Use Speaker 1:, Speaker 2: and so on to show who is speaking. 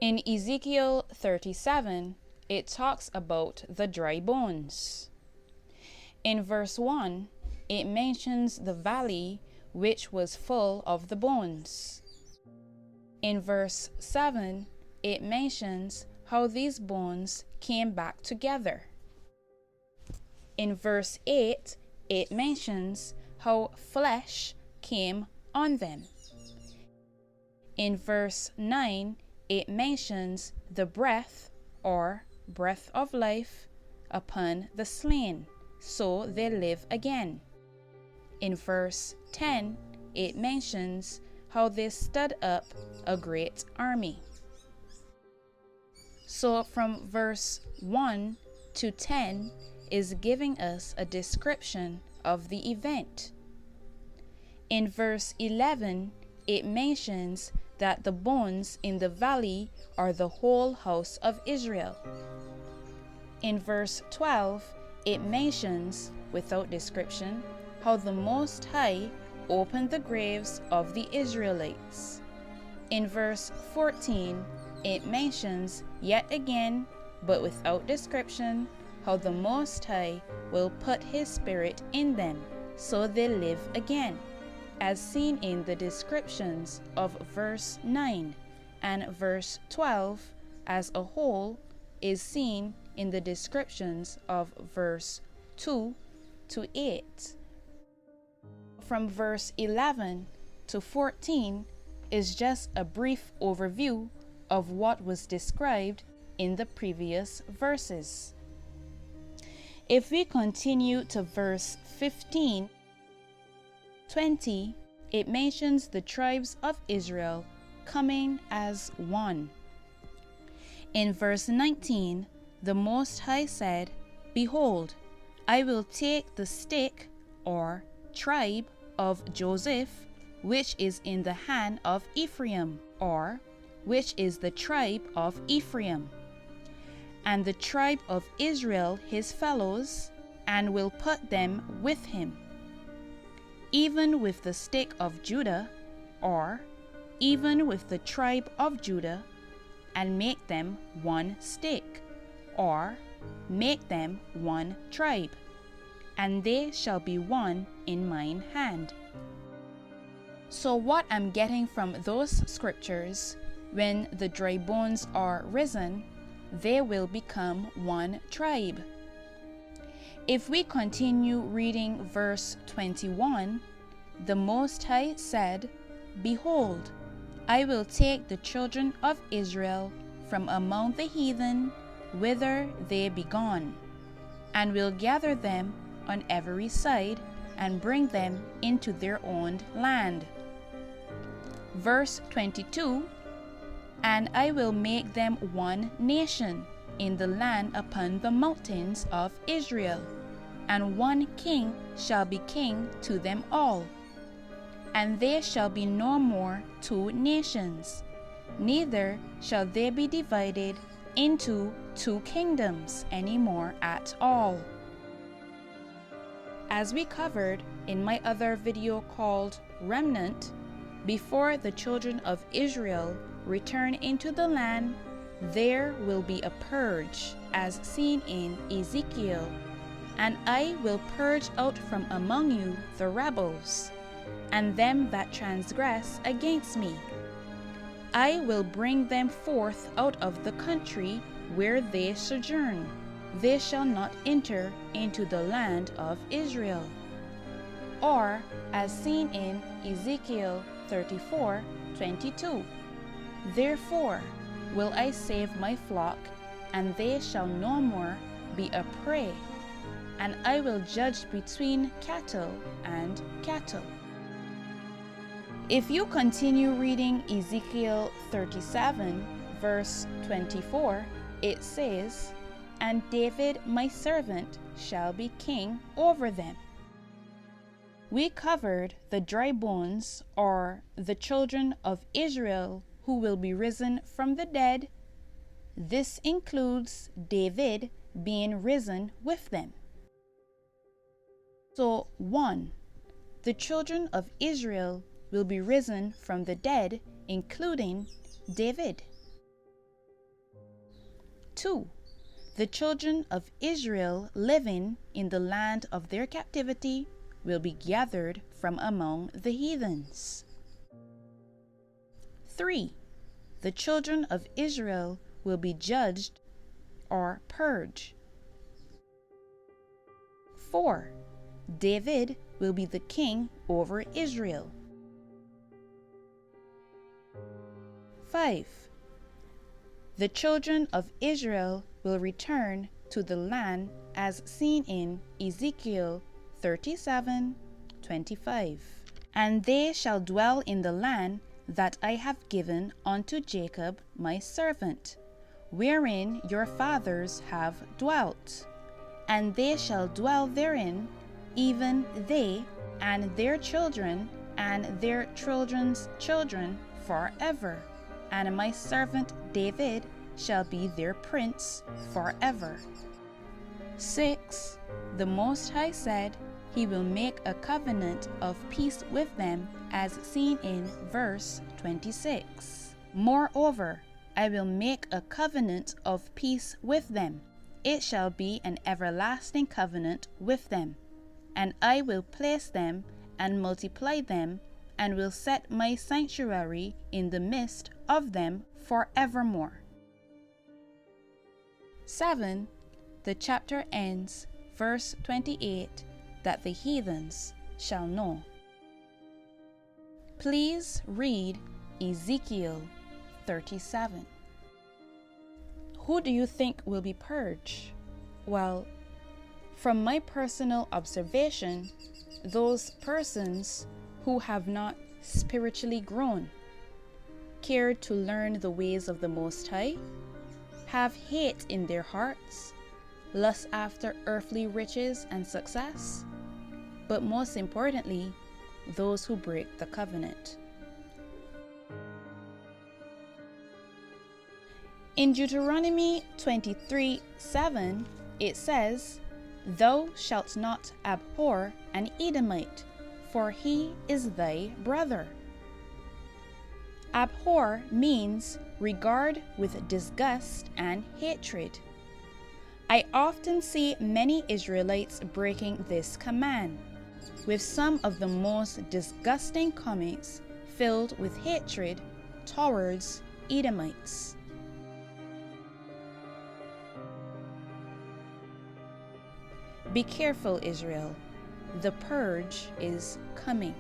Speaker 1: In Ezekiel 37, it talks about the dry bones. In verse 1, it mentions the valley which was full of the bones. In verse 7, it mentions how these bones came back together. In verse 8, it mentions how flesh came on them. In verse 9, it mentions the breath or breath of life upon the slain, so they live again. In verse 10, it mentions how they stood up a great army. So from verse 1 to 10 is giving us a description of the event. In verse 11, it mentions that the bones in the valley are the whole house of Israel. In verse 12, it mentions, without description, how the Most High opened the graves of the Israelites. In verse 14, it mentions yet again, but without description, how the Most High will put His Spirit in them, so they live again, as seen in the descriptions of verse 9, and verse 12 as a whole is seen in the descriptions of verse 2 to 8. From verse 11 to 14 is just a brief overview of what was described in the previous verses. If we continue to verse 15, 20, it mentions the tribes of Israel coming as one. In verse 19, the Most High said, "Behold, I will take the stick or tribe of Joseph, which is in the hand of Ephraim, or which is the tribe of Ephraim, and the tribe of Israel his fellows, and will put them with him, even with the stick of Judah, or even with the tribe of Judah, and make them one stick, or make them one tribe, and they shall be one in mine hand." So what I'm getting from those scriptures, when the dry bones are risen, they will become one tribe. If we continue reading verse 21, the Most High said, "Behold, I will take the children of Israel from among the heathen, whither they be gone, and will gather them on every side, and bring them into their own land." Verse 22, "And I will make them one nation in the land upon the mountains of Israel, and one king shall be king to them all. And there shall be no more two nations, neither shall they be divided into two kingdoms any more at all." As we covered in my other video called Remnant, before the children of Israel return into the land, there will be a purge, as seen in Ezekiel. "And I will purge out from among you the rebels, and them that transgress against me. I will bring them forth out of the country where they sojourn. They shall not enter into the land of Israel." Or, as seen in Ezekiel 34:22, "Therefore will I save my flock, and they shall no more be a prey, and I will judge between cattle and cattle." If you continue reading Ezekiel 37, verse 24, it says, "And David my servant shall be king over them." We covered the dry bones, or the children of Israel who will be risen from the dead. This includes David being risen with them. So 1. The children of Israel will be risen from the dead, including David. 2. The children of Israel living in the land of their captivity will be gathered from among the heathens. 3. The children of Israel will be judged or purged. 4. David will be the king over Israel. 5. The children of Israel will return to the land as seen in Ezekiel 37:25. And they shall dwell in the land that I have given unto Jacob my servant, wherein your fathers have dwelt. And they shall dwell therein, even they and their children and their children's children forever. And my servant David shall be their prince forever. 6. The Most High said he will make a covenant of peace with them, as seen in verse 26. Moreover, I will make a covenant of peace with them. It shall be an everlasting covenant with them. And I will place them and multiply them, and will set my sanctuary in the midst of them forevermore. 7. The chapter ends, verse 28, that the heathens shall know. Please read Ezekiel 37. Who do you think will be purged? Well, from my personal observation, those persons who have not spiritually grown, cared to learn the ways of the Most High, have hate in their hearts, lust after earthly riches and success, but most importantly, those who break the covenant. In Deuteronomy 23:7, it says, Thou shalt not abhor an Edomite, for he is thy brother. Abhor means regard with disgust and hatred. I often see many Israelites breaking this command, with some of the most disgusting comments filled with hatred towards Edomites. Be careful, Israel. The purge is coming.